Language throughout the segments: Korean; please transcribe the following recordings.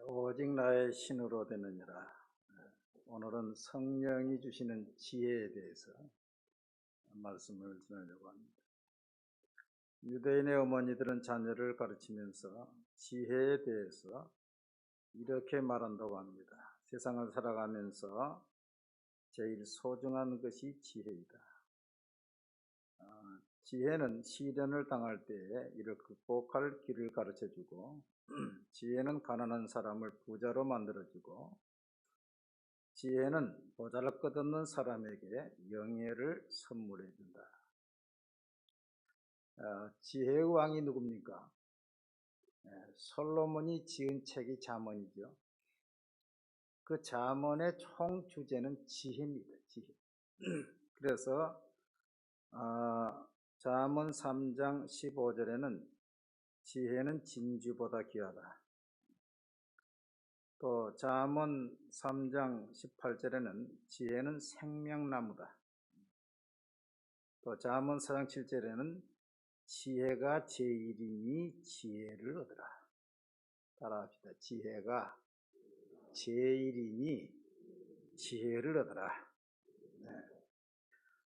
오직 나의 신으로 되느니라. 오늘은 성령이 주시는 지혜에 대해서 말씀을 드리려고 합니다. 유대인의 어머니들은 자녀를 가르치면서 지혜에 대해서 이렇게 말한다고 합니다. 세상을 살아가면서 제일 소중한 것이 지혜이다. 지혜는 시련을 당할 때에 이를 극복할 길을 가르쳐주고, 지혜는 가난한 사람을 부자로 만들어주고, 지혜는 보잘것없는 사람에게 영예를 선물해 준다. 지혜의 왕이 누굽니까? 솔로몬이 지은 책이 잠언이죠. 그 잠언의 총 주제는 지혜입니다. 지혜. 그래서 잠언 3장 15절에는 지혜는 진주보다 귀하다. 또 잠언 3장 18절에는 지혜는 생명나무다. 또 잠언 4장 7절에는 지혜가 제일이니 지혜를 얻으라. 따라합시다. 지혜가 제일이니 지혜를 얻으라.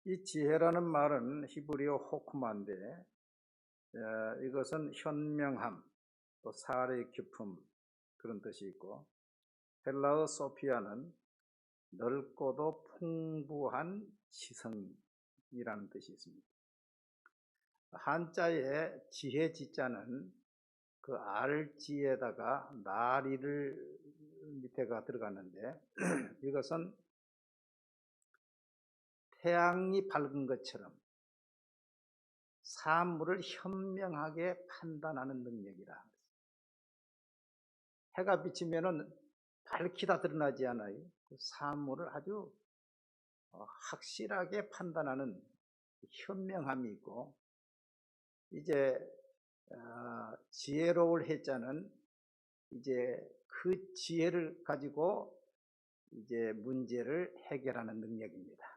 이 지혜라는 말은 히브리어 호크마인데, 이것은 현명함, 또 사려의 깊음, 그런 뜻이 있고, 헬라어 소피아는 넓고도 풍부한 지성이라는 뜻이 있습니다. 한자의 지혜 지자는 그 알지에다가 나리를 밑에가 들어가는데, 이것은 태양이 밝은 것처럼 사물을 현명하게 판단하는 능력이라. 해가 비치면은 밝히 다 드러나지 않아요. 그 사물을 아주 확실하게 판단하는 현명함이 있고, 이제 지혜로울 해자는 이제 그 지혜를 가지고 이제 문제를 해결하는 능력입니다.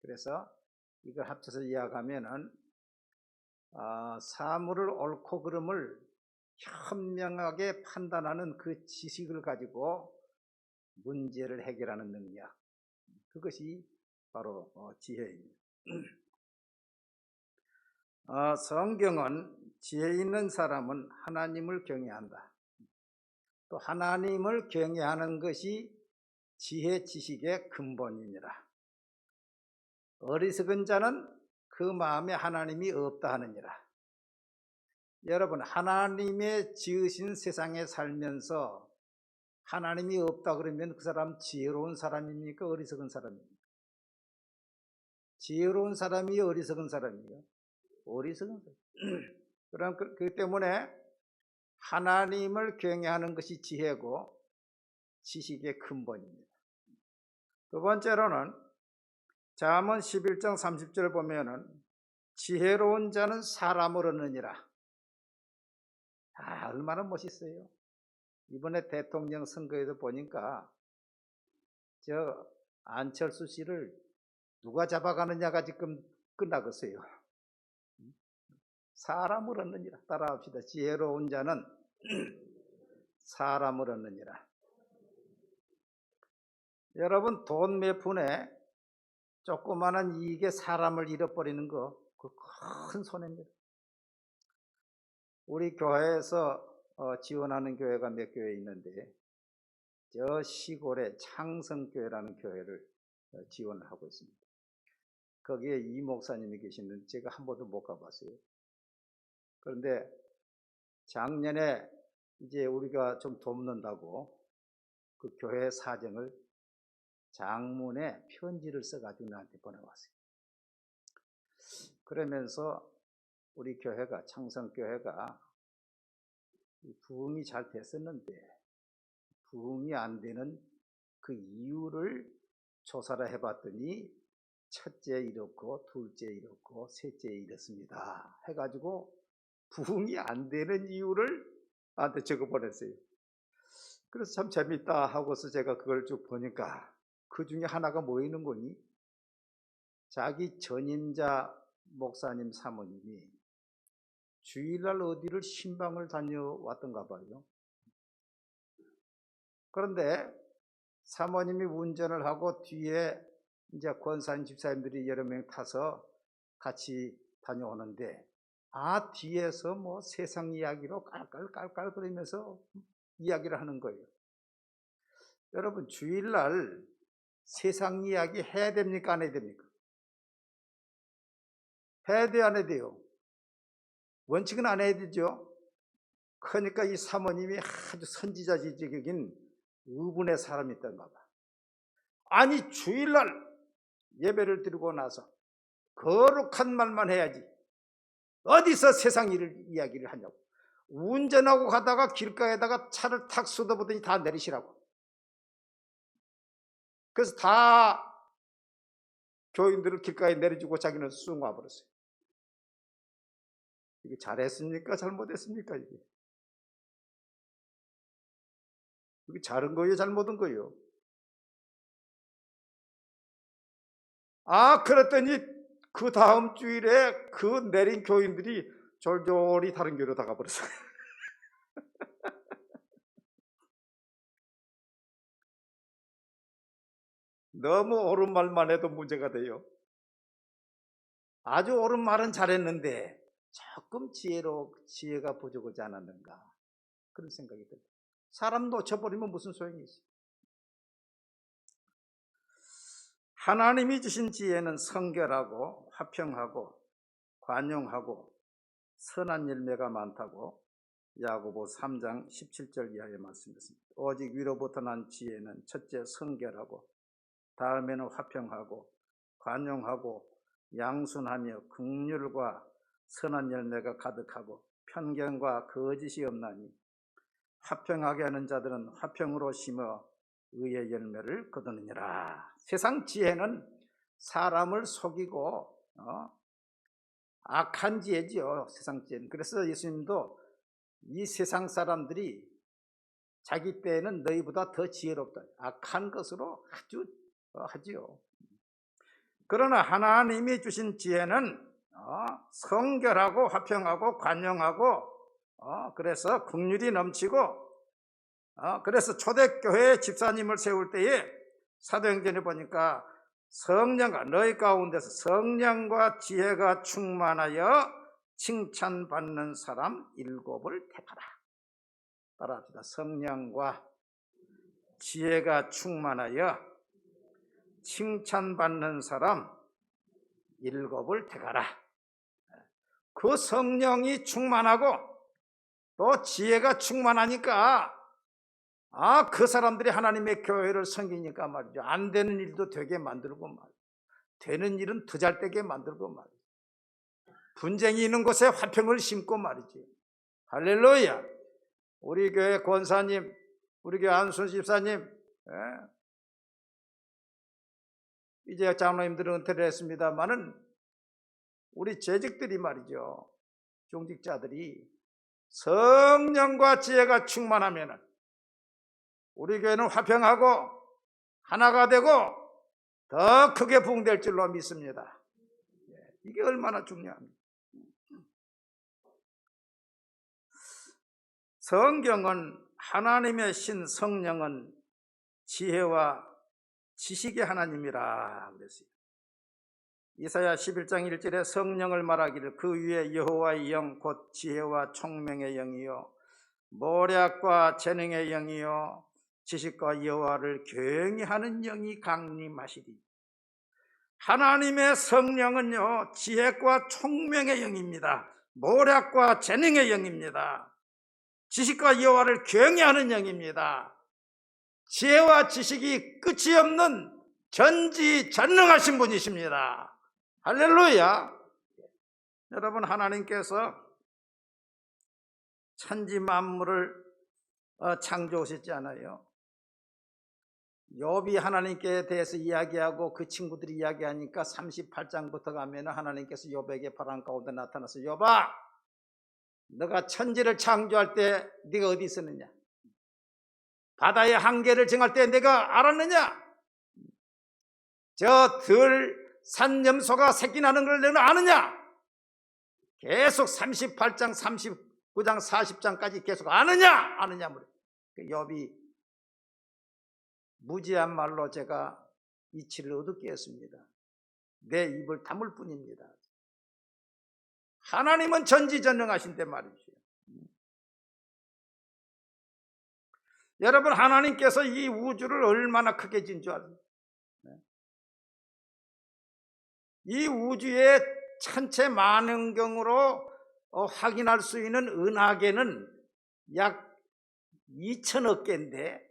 그래서 이걸 합쳐서 이야기하면은 사물을 옳고 그름을 현명하게 판단하는 그 지식을 가지고 문제를 해결하는 능력, 그것이 바로 지혜입니다. 성경은 지혜 있는 사람은 하나님을 경외한다. 또 하나님을 경외하는 것이 지혜 지식의 근본이니라. 어리석은 자는 그 마음에 하나님이 없다 하느니라. 여러분, 하나님의 지으신 세상에 살면서 하나님이 없다 그러면 그 사람 지혜로운 사람입니까? 어리석은 사람입니까? 지혜로운 사람이 어리석은 사람이에요? 어리석은 사람. 그럼 그 때문에 하나님을 경외하는 것이 지혜고 지식의 근본입니다. 두 번째로는 잠언 11장 30절 보면은 지혜로운 자는 사람을 얻느니라. 얼마나 멋있어요. 이번에 대통령 선거에도 보니까 저 안철수 씨를 누가 잡아가느냐가 지금 끝나겠어요. 사람을 얻느니라. 따라합시다. 지혜로운 자는 사람을 얻느니라. 여러분, 돈 몇 푼에 조그마한 이익에 사람을 잃어버리는 거, 그 큰 손해입니다. 우리 교회에서 지원하는 교회가 몇 교회 있는데, 저 시골에 창성교회라는 교회를 지원을 하고 있습니다. 거기에 이 목사님이 계시는데 제가 한 번도 못 가봤어요. 그런데 작년에 이제 우리가 좀 돕는다고 그 교회 사정을 장문에 편지를 써가지고 나한테 보내왔어요. 그러면서 우리 교회가, 창성교회가 부흥이 잘 됐었는데 부흥이 안 되는 그 이유를 조사를 해봤더니 첫째 이렇고 둘째 이렇고 셋째 이렇습니다 해가지고 부흥이 안 되는 이유를 나한테 적어 보냈어요. 그래서 참 재밌다 하고서 제가 그걸 쭉 보니까 그 중에 하나가 뭐 있는 거니? 자기 전임자 목사님 사모님이 주일날 어디를 신방을 다녀왔던가 봐요. 그런데 사모님이 운전을 하고 뒤에 이제 권사님 집사님들이 여러 명 타서 같이 다녀오는데, 뒤에서 뭐 세상 이야기로 깔깔깔깔거리면서 이야기를 하는 거예요. 여러분, 주일날 세상 이야기 해야 됩니까? 안 해야 됩니까? 해야 돼요? 안 해야 돼요? 원칙은 안 해야 되죠. 그러니까 이 사모님이 아주 선지자적인 의분의 사람이 있던가 봐. 아니, 주일날 예배를 드리고 나서 거룩한 말만 해야지 어디서 세상 일을 이야기를 하냐고. 운전하고 가다가 길가에다가 차를 탁 쏟아보더니 다 내리시라고. 그래서 다 교인들을 길가에 내려주고 자기는 쑥 와버렸어요. 이게 잘했습니까? 잘못했습니까? 이게 잘한 거예요? 잘못한 거예요? 그랬더니 그 다음 주일에 그 내린 교인들이 졸졸이 다른 교회로 다 가버렸어요. 너무 옳은 말만 해도 문제가 돼요. 아주 옳은 말은 잘했는데 조금 지혜가 부족하지 않았는가, 그런 생각이 들어요. 사람 놓쳐버리면 무슨 소용이 있어요? 하나님이 주신 지혜는 성결하고 화평하고 관용하고 선한 열매가 많다고 야고보 3장 17절 이하의 말씀이었습니다. 오직 위로부터 난 지혜는 첫째 성결하고, 다음에는 화평하고 관용하고 양순하며 긍휼과 선한 열매가 가득하고 편견과 거짓이 없나니, 화평하게 하는 자들은 화평으로 심어 의의 열매를 거두느니라. 세상 지혜는 사람을 속이고 악한 지혜지요, 세상 지혜는. 그래서 예수님도 이 세상 사람들이 자기 때에는 너희보다 더 지혜롭다, 악한 것으로 아주 하지요. 그러나 하나님이 주신 지혜는 성결하고 화평하고 관용하고, 그래서 긍휼이 넘치고, 그래서 초대교회 집사님을 세울 때에 사도행전에 보니까 성령과, 너희 가운데서 성령과 지혜가 충만하여 칭찬받는 사람 7을 택하라. 따라합시다. 성령과 지혜가 충만하여 칭찬받는 사람 7을 택하라. 그 성령이 충만하고 또 지혜가 충만하니까 그 사람들이 하나님의 교회를 섬기니까 말이죠, 안 되는 일도 되게 만들고 말이죠, 되는 일은 더 잘 되게 만들고 말이죠, 분쟁이 있는 곳에 화평을 심고 말이죠. 할렐루야. 우리 교회 권사님, 우리 교회 안순 집사님, 이제 장로님들은 은퇴를 했습니다마는 우리 재직들이 말이죠, 중직자들이 성령과 지혜가 충만하면 우리 교회는 화평하고 하나가 되고 더 크게 부흥될 줄로 믿습니다. 이게 얼마나 중요합니까? 성경은 하나님의 신 성령은 지혜와 지식의 하나님이라 그랬어요. 이사야 11장 1절에 성령을 말하기를 그 위에 여호와의 영 곧 지혜와 총명의 영이요 모략과 재능의 영이요 지식과 여호와를 경외하는 영이 강림하시리. 하나님의 성령은요, 지혜과 총명의 영입니다. 모략과 재능의 영입니다. 지식과 여호와를 경외하는 영입니다. 지혜와 지식이 끝이 없는 전지전능하신 분이십니다. 할렐루야. 여러분, 하나님께서 천지 만물을 창조하셨지 않아요? 욥이 하나님께 대해서 이야기하고 그 친구들이 이야기하니까 38장부터 가면 하나님께서 욥에게 바람 가운데 나타나서 욥아, 너가 천지를 창조할 때 네가 어디 있었느냐? 바다의 한계를 정할 때 내가 알았느냐? 저 산염소가 새끼 나는 걸 너는 아느냐? 계속 38장, 39장, 40장까지 계속 아느냐? 욥이 무지한 말로 제가 이치를 어둡게 했습니다. 내 입을 다물 뿐입니다. 하나님은 전지전능하신데 말이죠. 여러분, 하나님께서 이 우주를 얼마나 크게 진 줄 아세요? 이 우주의 천체 만원경으로 확인할 수 있는 은하계는 약 2천억 개인데,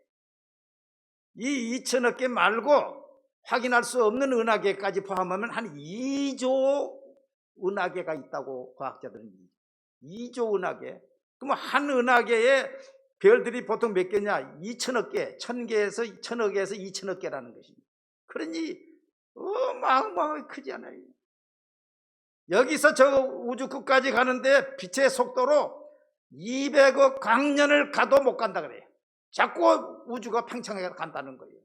이 2천억 개 말고 확인할 수 없는 은하계까지 포함하면 한 2조 은하계가 있다고 과학자들은. 2조 은하계. 그럼 한 은하계에 별들이 보통 몇 개냐? 2천억 개, 1000개에서 1000억에서 2천억 개라는 것입니다. 그러니 어마어마하게 크지 않아요. 여기서 저 우주 끝까지 가는데 빛의 속도로 200억 광년을 가도 못 간다 그래요. 자꾸 우주가 팽창해 간다는 거예요.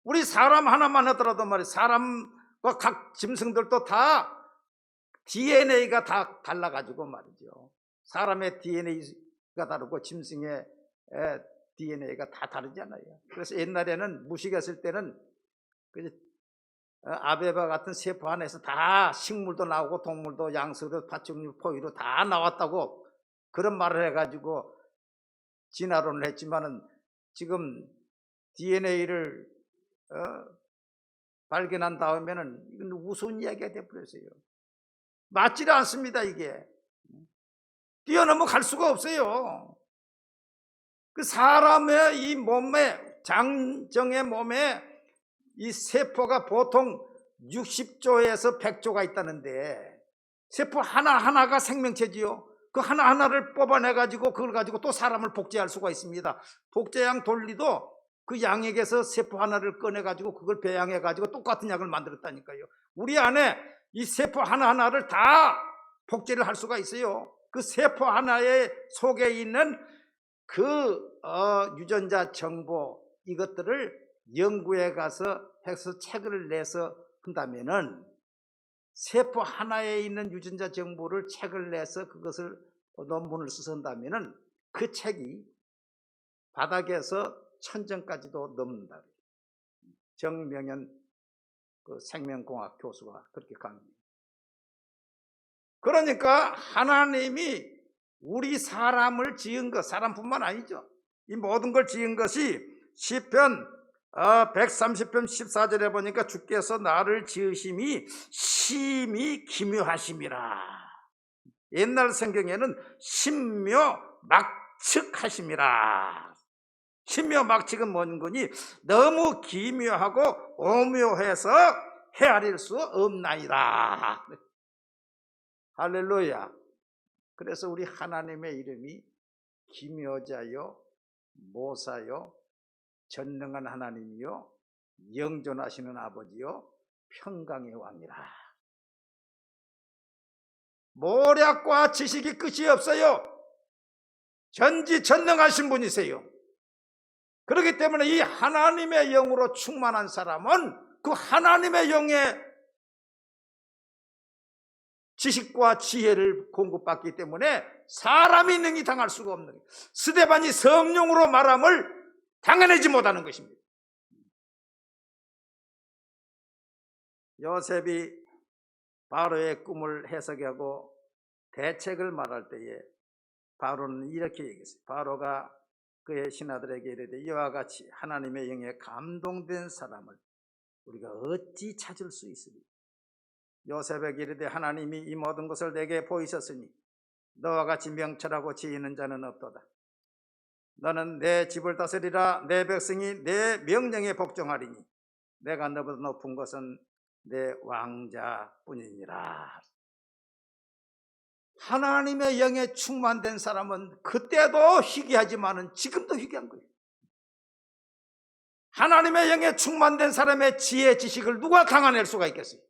우리 사람 하나만 하더라도 말이에요. 사람과 각 짐승들도 다 DNA가 다 달라가지고 말이죠. 사람의 DNA가 다르고 짐승의 DNA가 다 다르잖아요. 그래서 옛날에는 무식했을 때는 아베바 같은 세포 안에서 다 식물도 나오고 동물도 양서로 파충류 포유로 다 나왔다고 그런 말을 해가지고 진화론을 했지만은 지금 DNA를 발견한 다음에는 이건 우스운 이야기가 되어버렸어요. 맞지를 않습니다. 이게 뛰어넘어 갈 수가 없어요. 그 사람의 이 몸에, 장정의 몸에 이 세포가 보통 60조에서 100조가 있다는데, 세포 하나하나가 생명체지요. 그 하나하나를 뽑아내가지고 그걸 가지고 또 사람을 복제할 수가 있습니다. 복제양 돌리도 그 양액에서 세포 하나를 꺼내가지고 그걸 배양해가지고 똑같은 약을 만들었다니까요. 우리 안에 이 세포 하나하나를 다 복제를 할 수가 있어요. 그 세포 하나의 속에 있는 그 유전자 정보, 이것들을 연구에 가서 해서 책을 내서 한다면은, 세포 하나에 있는 유전자 정보를 책을 내서 그것을 논문을 써서 한다면은 그 책이 바닥에서 천정까지도 넘는다. 정명현 그 생명공학 교수가 그렇게 강의합니다. 그러니까 하나님이 우리 사람을 지은 것, 사람뿐만 아니죠. 이 모든 걸 지은 것이 시편 130편 14절에 보니까 주께서 나를 지으심이 심히 기묘하심이라. 옛날 성경에는 신묘막측하심이라. 신묘막측은 뭔 거니? 너무 기묘하고 오묘해서 헤아릴 수 없나이다. 할렐루야. 그래서 우리 하나님의 이름이 기묘자요, 모사요, 전능한 하나님이요, 영존하시는 아버지요, 평강의 왕이라. 모략과 지식이 끝이 없어요. 전지전능하신 분이세요. 그렇기 때문에 이 하나님의 영으로 충만한 사람은 그 하나님의 영의 지식과 지혜를 공급받기 때문에 사람이 능히 당할 수가 없는 거예요. 스데반이 성령으로 말함을 당해내지 못하는 것입니다. 요셉이 바로의 꿈을 해석하고 대책을 말할 때에 바로는 이렇게 얘기했어요. 바로가 그의 신하들에게 이르되 이와 같이 하나님의 영에 감동된 사람을 우리가 어찌 찾을 수 있으리? 요셉에게 이르되 하나님이 이 모든 것을 내게 보이셨으니 너와 같이 명철하고 지혜 있는 자는 없도다. 너는 내 집을 다스리라. 내 백성이 내 명령에 복종하리니 내가 너보다 높은 것은 내 왕자뿐이니라. 하나님의 영에 충만된 사람은 그때도 희귀하지만은 지금도 희귀한 거예요. 하나님의 영에 충만된 사람의 지혜, 지식을 누가 강화낼 수가 있겠어요?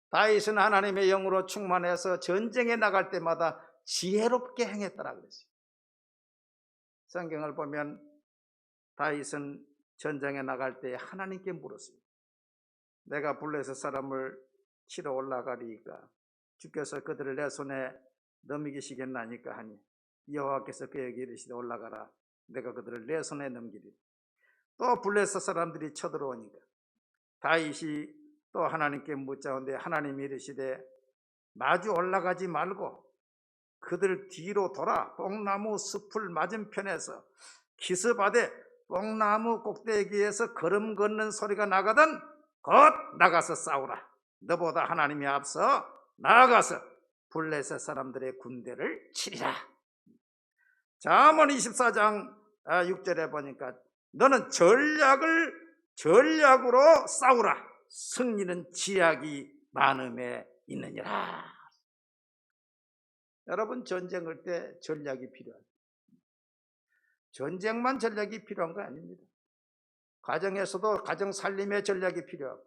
다윗은 하나님의 영으로 충만해서 전쟁에 나갈 때마다 지혜롭게 행했더라 그랬어요. 성경을 보면 다윗은 전쟁에 나갈 때 하나님께 물었어요. 내가 블레셋 사람을 치러 올라가리이까 주께서 그들을 내 손에 넘기시겠나니까 하니 여호와께서 그에게 이르시되 올라가라. 내가 그들을 내 손에 넘기리라. 또 블레셋 사람들이 쳐들어오니까 다윗이 또 하나님께 묻자온데 하나님이 이르시되 마주 올라가지 말고 그들 뒤로 돌아 뽕나무 숲을 맞은편에서 기습하되 뽕나무 꼭대기에서 걸음 걷는 소리가 나거든 곧 나가서 싸우라. 너보다 하나님이 앞서 나아가서 블레셋 사람들의 군대를 치리라. 잠언 24장 6절에 보니까 너는 전략으로 싸우라. 승리는 지략이 많음에 있느니라. 여러분, 전쟁할 때 전략이 필요합니다. 전쟁만 전략이 필요한 거 아닙니다. 가정에서도 가정 살림의 전략이 필요하고,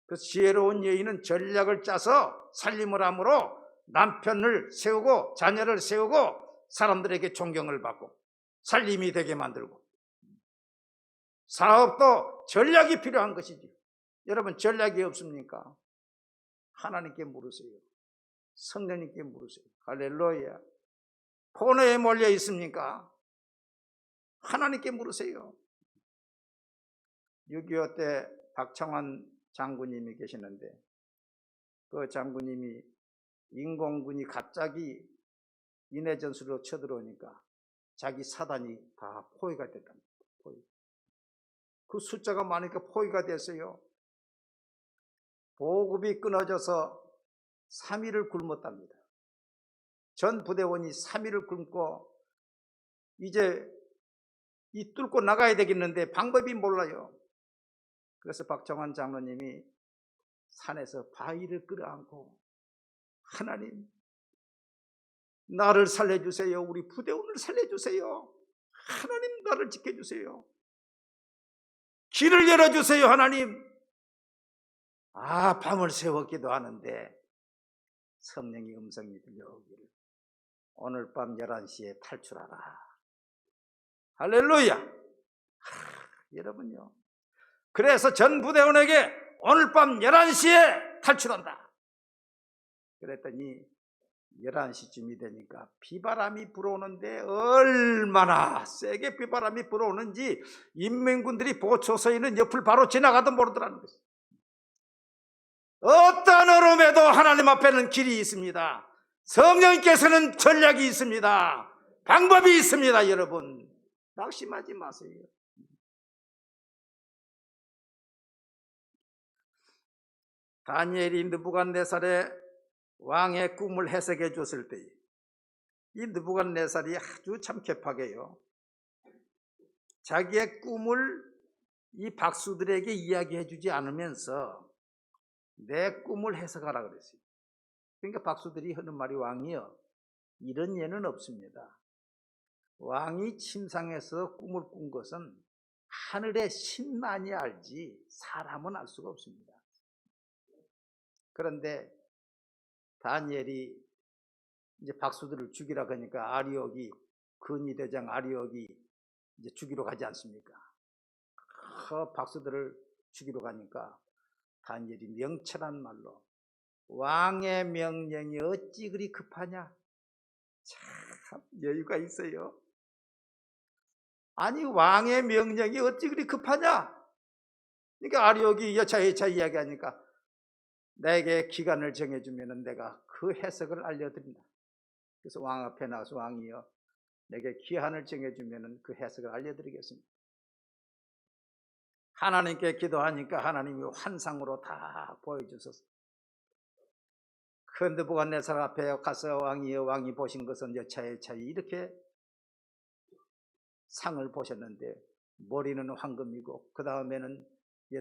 그 지혜로운 여인은 전략을 짜서 살림을 함으로 남편을 세우고 자녀를 세우고 사람들에게 존경을 받고 살림이 되게 만들고, 사업도 전략이 필요한 것이지. 여러분, 전략이 없습니까? 하나님께 물으세요. 성령님께 물으세요. 할렐루야. 코너에 몰려 있습니까? 하나님께 물으세요. 6.25 때 박청환 장군님이 계시는데, 그 장군님이 인공군이 갑자기 인해전술로 쳐들어오니까 자기 사단이 다 포위가 됐답니다. 그 숫자가 많으니까 포위가 됐어요. 보급이 끊어져서 3일을 굶었답니다. 전 부대원이 3일을 굶고 이제 이 뚫고 나가야 되겠는데 방법이 몰라요. 그래서 박정환 장로님이 산에서 바위를 끌어안고 하나님, 나를 살려주세요. 우리 부대원을 살려주세요. 하나님, 나를 지켜주세요. 길을 열어주세요. 하나님. 밤을 새워 기도하는데 성령의 음성이 들려오기를 오늘 밤 11시에 탈출하라. 할렐루야. 여러분요, 그래서 전 부대원에게 오늘 밤 11시에 탈출한다. 그랬더니 11시쯤이 되니까 비바람이 불어오는데 얼마나 세게 비바람이 불어오는지 인민군들이 보초서 있는 옆을 바로 지나가도 모르더라는 것입니다. 어떤 얼음에도 하나님 앞에는 길이 있습니다. 성령께서는 전략이 있습니다. 방법이 있습니다. 여러분, 낙심하지 마세요. 다니엘이 느부갓네살의 왕의 꿈을 해석해 줬을 때 이 느부갓네살이 아주 참 개팍해요. 자기의 꿈을 이 박수들에게 이야기해 주지 않으면서 내 꿈을 해석하라 그랬어요. 그러니까 박수들이 하는 말이, 왕이여, 이런 예는 없습니다. 왕이 침상에서 꿈을 꾼 것은 하늘의 신만이 알지 사람은 알 수가 없습니다. 그런데 다니엘이 이제 박수들을 죽이라 하니까 아리옥이, 근위대장 아리옥이 이제 죽이러 가지 않습니까? 그 박수들을 죽이러 가니까 다니엘이 명철한 말로 왕의 명령이 어찌 그리 급하냐? 참 여유가 있어요. 아니, 왕의 명령이 어찌 그리 급하냐? 그러니까 아리옥이 여차여차 이야기하니까 내게 기간을 정해주면 내가 그 해석을 알려드린다. 그래서 왕 앞에 나와서 왕이여, 내게 기한을 정해주면 그 해석을 알려드리겠습니다. 하나님께 기도하니까 하나님이 환상으로 다 보여주셔서 그 느부갓네살 앞에 가서 왕이여, 왕이 보신 것은 여차여차 이렇게 상을 보셨는데 머리는 황금이고 그 다음에는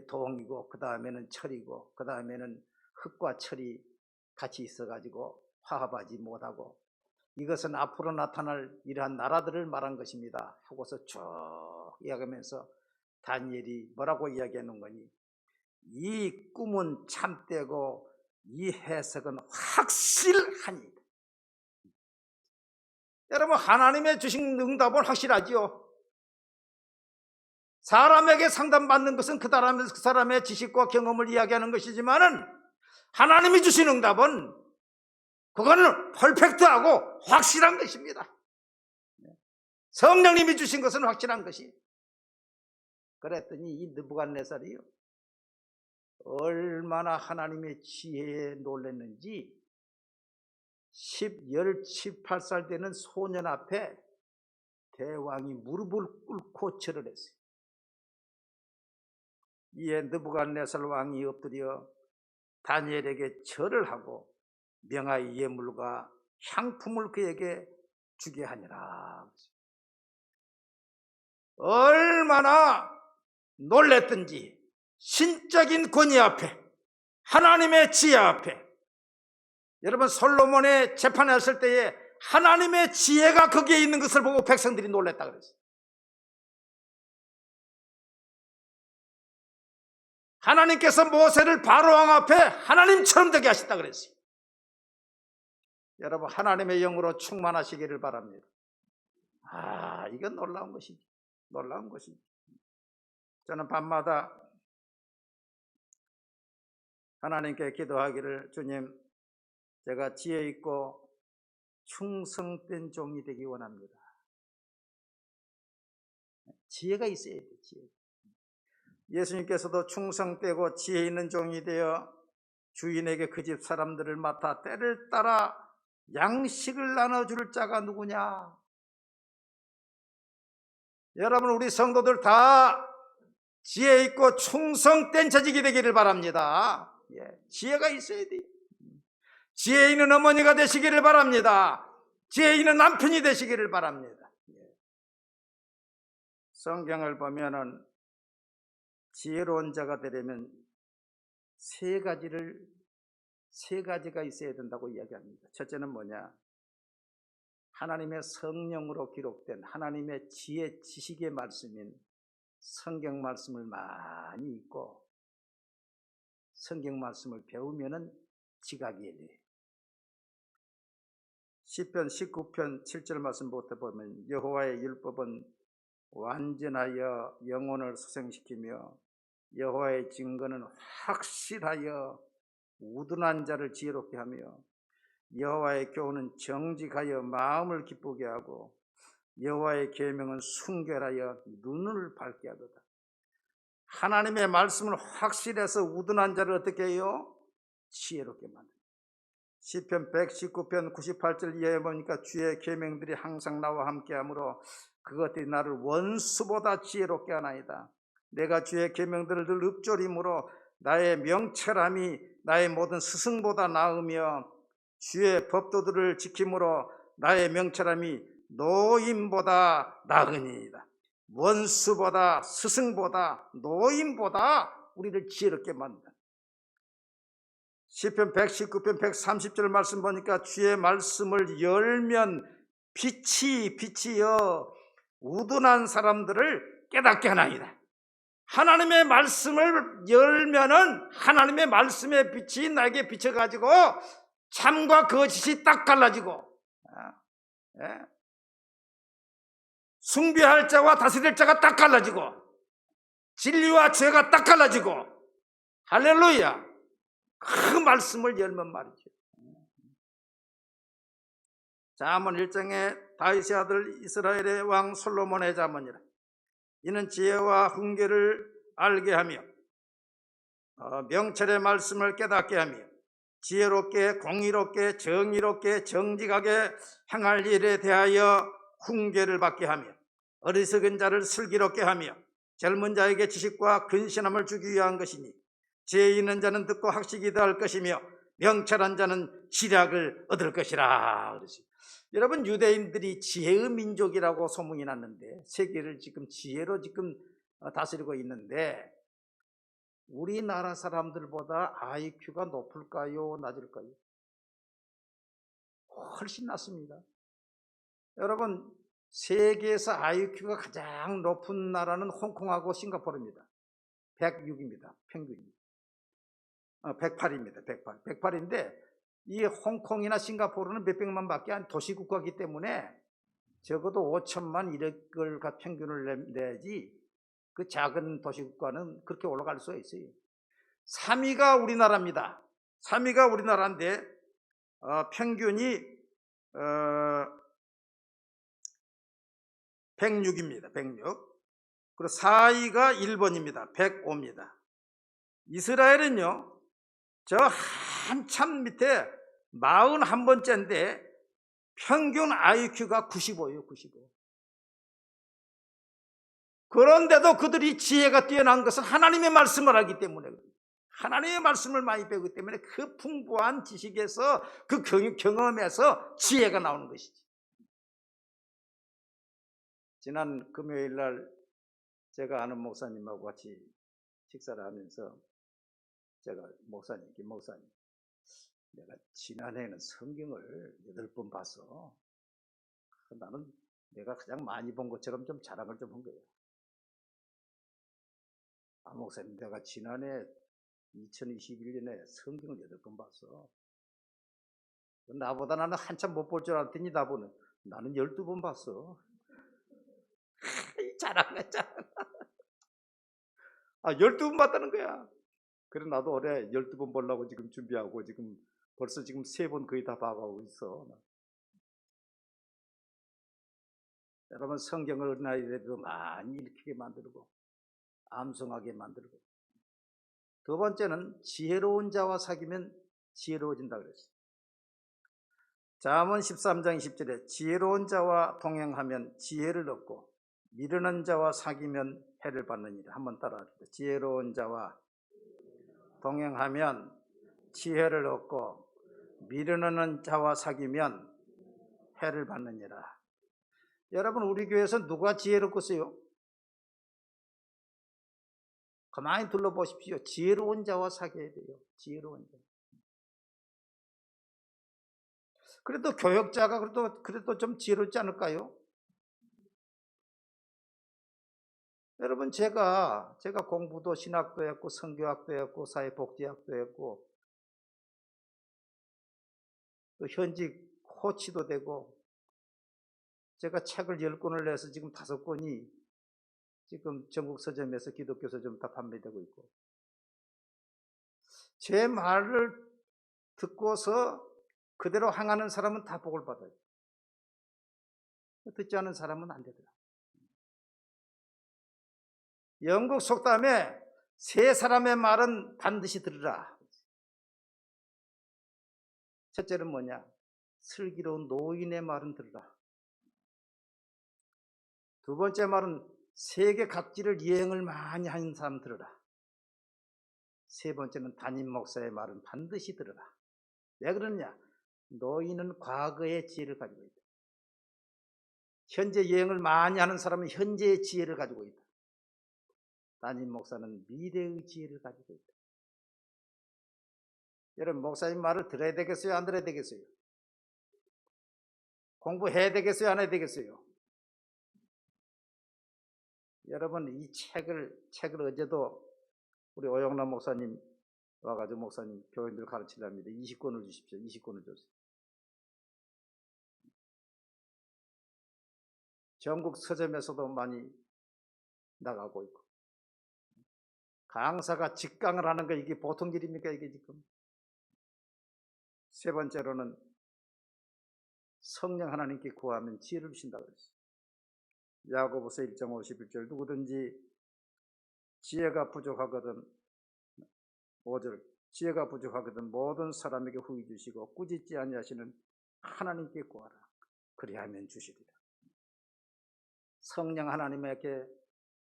동이고 그 다음에는 철이고 그 다음에는 흙과 철이 같이 있어가지고 화합하지 못하고 이것은 앞으로 나타날 이러한 나라들을 말한 것입니다 하고서 쭉 이야기하면서 다니엘이 뭐라고 이야기하는 거니, 이 꿈은 참되고 이 해석은 확실하니. 여러분, 하나님의 주신 응답은 확실하지요. 사람에게 상담받는 것은 그 사람의 지식과 경험을 이야기하는 것이지만은 하나님이 주신 응답은 그거는 퍼펙트하고 확실한 것입니다. 성령님이 주신 것은 확실한 것이. 그랬더니 이 느부갓네살이요, 얼마나 하나님의 지혜에 놀랐는지 18살 되는 소년 앞에 대왕이 무릎을 꿇고 절을 했어요. 이에 느부갓네살 왕이 엎드려 다니엘에게 절을 하고 명하의 예물과 향품을 그에게 주게 하니라. 얼마나 놀랬든지 신적인 권위 앞에, 하나님의 지혜 앞에, 여러분 솔로몬의 재판했을 때에 하나님의 지혜가 거기에 있는 것을 보고 백성들이 놀랬다 그랬어요. 하나님께서 모세를 바로왕 앞에 하나님처럼 되게 하셨다 그랬어요. 여러분 하나님의 영으로 충만하시기를 바랍니다. 이건 놀라운 것이지. 놀라운 것이지. 저는 밤마다 하나님께 기도하기를, 주님, 제가 지혜 있고 충성된 종이 되기 원합니다. 지혜가 있어야 돼. 지혜. 예수님께서도 충성되고 지혜 있는 종이 되어 주인에게 그 집 사람들을 맡아 때를 따라 양식을 나눠줄 자가 누구냐? 여러분 우리 성도들 다 지혜 있고 충성된 자식이 되기를 바랍니다. 지혜가 있어야 돼. 지혜 있는 어머니가 되시기를 바랍니다. 지혜 있는 남편이 되시기를 바랍니다. 성경을 보면은 지혜로운 자가 되려면 세 가지가 있어야 된다고 이야기합니다. 첫째는 뭐냐? 하나님의 성령으로 기록된 하나님의 지혜 지식의 말씀인 성경 말씀을 많이 읽고 성경 말씀을 배우면은 지각이 돼. 시편 19편 7절 말씀부터 보면 여호와의 율법은 완전하여 영혼을 소생시키며 여호와의 증거는 확실하여 우둔한 자를 지혜롭게 하며 여호와의 교훈은 정직하여 마음을 기쁘게 하고 여호와의 계명은 순결하여 눈을 밝게 하도다. 하나님의 말씀을 확실해서 우둔한 자를 어떻게 해요? 지혜롭게 만든다. 시편 119편 98절 이하에 보니까 주의 계명들이 항상 나와 함께하므로 그것들이 나를 원수보다 지혜롭게 하나이다. 내가 주의 계명들을 늘 읊조림으로 나의 명철함이 나의 모든 스승보다 나으며 주의 법도들을 지킴으로 나의 명철함이 노인보다 나으니이다. 원수보다 스승보다 노인보다 우리를 지혜롭게 만든다. 시편 119편 130절 말씀 보니까 주의 말씀을 열면 빛이여 우둔한 사람들을 깨닫게 하나이다. 하나님의 말씀을 열면은 하나님의 말씀의 빛이 나에게 비춰가지고 참과 거짓이 딱 갈라지고, 숭배할 자와 다스릴 자가 딱 갈라지고 진리와 죄가 딱 갈라지고, 할렐루야. 그 말씀을 열면 말이죠. 잠언 1장에 다윗의 아들 이스라엘의 왕 솔로몬의 잠언이라. 이는 지혜와 훈계를 알게 하며 명철의 말씀을 깨닫게 하며 지혜롭게 공의롭게 정의롭게 정직하게 행할 일에 대하여 훈계를 받게 하며 어리석은 자를 슬기롭게 하며 젊은 자에게 지식과 근신함을 주기 위한 것이니 지혜 있는 자는 듣고 학식이 더할 것이며 명철한 자는 지략을 얻을 것이라. 그러지. 여러분 유대인들이 지혜의 민족이라고 소문이 났는데 세계를 지금 지혜로 다스리고 있는데 우리나라 사람들보다 IQ가 높을까요? 낮을까요? 훨씬 낮습니다. 여러분 세계에서 IQ가 가장 높은 나라는 홍콩하고 싱가포르입니다. 106입니다. 평균입니다. 108입니다. 108인데 이 홍콩이나 싱가포르는 몇백만 밖에 안 도시국가이기 때문에 적어도 5천만 이럴 평균을 내야지 그 작은 도시국가는 그렇게 올라갈 수가 있어요. 3위가 우리나라입니다. 3위가 우리나라인데 평균이 106입니다. 106. 그리고 4위가 일본입니다. 105입니다. 이스라엘은요, 저 한참 밑에 41번째인데 평균 IQ가 95예요. 95. 그런데도 그들이 지혜가 뛰어난 것은 하나님의 말씀을 하기 때문에, 하나님의 말씀을 많이 배우기 때문에 그 풍부한 지식에서, 그 경험에서 지혜가 나오는 것이지. 지난 금요일 날 제가 아는 목사님하고 같이 식사를 하면서 제가 김 목사님, 내가 지난해에는 성경을 8번 봤어. 나는 내가 가장 많이 본 것처럼 좀 자랑을 좀 한 거예요. 아, 목사님, 내가 지난해 2021년에 성경을 8번 봤어. 나보다 나는 한참 못 볼 줄 알았더니 나는 12번 봤어. 자랑했잖아. 12번 봤다는 거야. 그래, 나도 올해 12번 보려고 지금 준비하고 벌써 3번 거의 다 봐가고 있어. 여러분, 성경을 어린아이들도 많이 읽히게 만들고 암송하게 만들고, 두 번째는 지혜로운 자와 사귀면 지혜로워진다 그랬어요. 잠언 13장 20절에 지혜로운 자와 동행하면 지혜를 얻고 미르는 자와 사귀면 해를 받느니라. 한번 따라합시다. 지혜로운 자와 동행하면 지혜를 얻고 미르는 자와 사귀면 해를 받느니라. 여러분, 우리 교회에서 누가 지혜롭겠어요? 가만히 둘러보십시오. 지혜로운 자와 사귀어야 돼요. 지혜로운 자. 그래도 교역자가 그래도 좀 지혜롭지 않을까요? 여러분, 제가 공부도 신학도 했고 선교학도 했고 사회복지학도 했고 또 현직 코치도 되고, 제가 책을 10권을 내서 지금 5권이 지금 전국 서점에서 기독교 서점 다 판매되고 있고, 제 말을 듣고서 그대로 행하는 사람은 다 복을 받아요. 듣지 않은 사람은 안 되더라. 영국 속담에 세 사람의 말은 반드시 들으라. 첫째는 뭐냐? 슬기로운 노인의 말은 들으라. 두 번째 말은 세계 각지를 여행을 많이 하는 사람 들으라. 세 번째는 담임 목사의 말은 반드시 들으라. 왜 그러느냐? 노인은 과거의 지혜를 가지고 있다. 현재 여행을 많이 하는 사람은 현재의 지혜를 가지고 있다. 담임 목사는 미래의 지혜를 가지고 있다. 여러분, 목사님 말을 들어야 되겠어요? 안 들어야 되겠어요? 공부해야 되겠어요? 안 해야 되겠어요? 여러분, 이 책을 어제도 우리 오영남 목사님 와가지고 목사님 교인들 가르치랍니다. 20권을 주십시오. 20권을 줬어요. 전국 서점에서도 많이 나가고 있고, 강사가 직강을 하는 거 이게 보통 일입니까? 이게 지금. 세 번째로는 성령 하나님께 구하면 지혜를 주신다고 했어요. 야고보서 1장 51절 누구든지 지혜가 부족하거든 5절 지혜가 부족하거든 모든 사람에게 후히 주시고 꾸짖지 아니하시는 하나님께 구하라. 그리하면 주시리라. 성령 하나님에게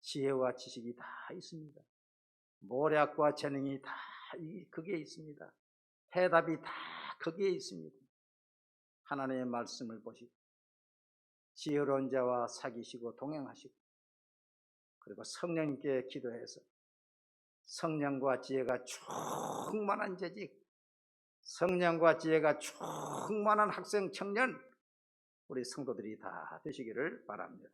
지혜와 지식이 다 있습니다. 모략과 재능이 다 거기에 있습니다. 해답이 다 거기에 있습니다. 하나님의 말씀을 보시고 지혜로운 자와 사귀시고 동행하시고, 그리고 성령님께 기도해서 성령과 지혜가 충만한 재직, 성령과 지혜가 충만한 학생 청년, 우리 성도들이 다 되시기를 바랍니다.